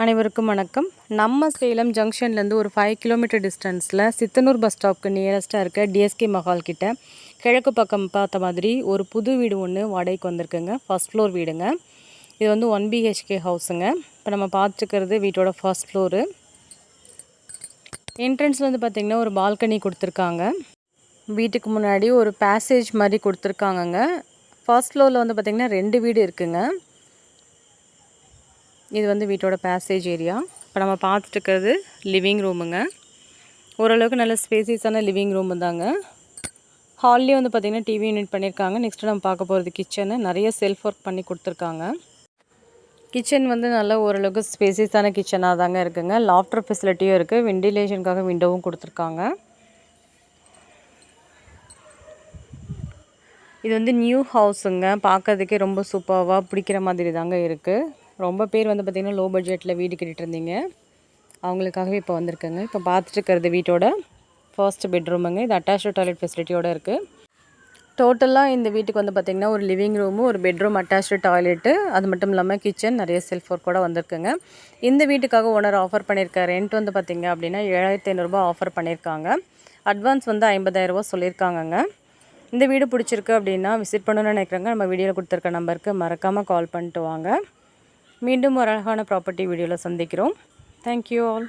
அனைவருக்கும் வணக்கம். நம்ம சேலம் ஜங்ஷன்லேருந்து ஒரு 5 கிலோமீட்டர் டிஸ்டன்ஸில் சித்தனூர் பஸ் ஸ்டாப்க்கு நியரஸ்ட்டாக இருக்க டிஎஸ்கே மஹால் கிட்ட கிழக்கு பக்கம் பார்த்த மாதிரி ஒரு புது வீடு ஒன்று வாடகைக்கு வந்திருக்குங்க. ஃபர்ஸ்ட் ஃப்ளோர் வீடுங்க. இது வந்து 1 BHK ஹவுஸுங்க. இப்போ நம்ம பார்த்துருக்கிறது வீட்டோட ஃபர்ஸ்ட் ஃப்ளோரு. என்ட்ரன்ஸில் வந்து பார்த்திங்கன்னா ஒரு பால்கனி கொடுத்துருக்காங்க. வீட்டுக்கு முன்னாடி ஒரு பேசேஜ் மாதிரி கொடுத்துருக்காங்கங்க. ஃபர்ஸ்ட் ஃப்ளோரில் வந்து பார்த்திங்கன்னா 2 வீடு இருக்குங்க. இது வந்து வீட்டோட பேசேஜ் ஏரியா. இப்போ நம்ம பார்த்துட்டு இருக்கிறது லிவிங் ரூமுங்க. ஓரளவுக்கு நல்ல ஸ்பேசியஸான லிவிங் ரூமு தாங்க. ஹால்லேயே வந்து பார்த்திங்கன்னா டிவி யூனிட் பண்ணியிருக்காங்க. நெக்ஸ்ட்டு நம்ம பார்க்க போகிறது கிச்சனு. நிறைய செல்ஃப் ஒர்க் பண்ணி கொடுத்துருக்காங்க. கிச்சன் வந்து நல்ல ஓரளவுக்கு ஸ்பேசியஸான கிச்சனாக தாங்க இருக்குங்க. லாஃப்டர் ஃபெசிலிட்டியும் இருக்குது. வெண்டிலேஷனுக்காக விண்டோவும் கொடுத்துருக்காங்க. இது வந்து நியூ ஹவுஸுங்க. பார்க்கறதுக்கே ரொம்ப சூப்பராக பிடிக்கிற மாதிரி தாங்க இருக்குது. ரொம்ப பேர் வந்து பார்த்திங்கன்னா லோ பட்ஜெட்டில் வீடு கட்டிகிட்டு இருந்தீங்க, அவங்களுக்காகவே இப்போ வந்திருக்குங்க. இப்போ பார்த்துட்டு இருக்கிறது வீட்டோட ஃபர்ஸ்ட் பெட்ரூமுங்க. இது அட்டாச்சு டாய்லெட் ஃபெசிலிட்டியோடு இருக்குது. டோட்டலாக இந்த வீட்டுக்கு வந்து பார்த்திங்கன்னா ஒரு லிவிங் ரூமு, ஒரு பெட்ரூம், அட்டாச்சு டாய்லெட்டு, அது மட்டும் இல்லாமல் கிச்சன், நிறைய செல்ஃப் ஒர்க்கோடு வந்திருக்குங்க. இந்த வீட்டுக்காக ஓனர் ஆஃபர் பண்ணியிருக்க ரெண்ட் வந்து பார்த்திங்க அப்படின்னா 7500 ஆஃபர் பண்ணியிருக்காங்க. அட்வான்ஸ் வந்து 50000 சொல்லியிருக்காங்கங்க. இந்த வீடு பிடிச்சிருக்கு அப்படின்னா விசிட் பண்ணணும்னு நினைக்கிறேங்க. நம்ம வீடியோவில் கொடுத்துருக்க நம்பருக்கு மறக்காமல் கால் பண்ணிட்டு வாங்க. மீண்டும் ஒரு அழகான ப்ராப்பர்ட்டி வீடியோவில் சந்திக்கிறோம். Thank you all.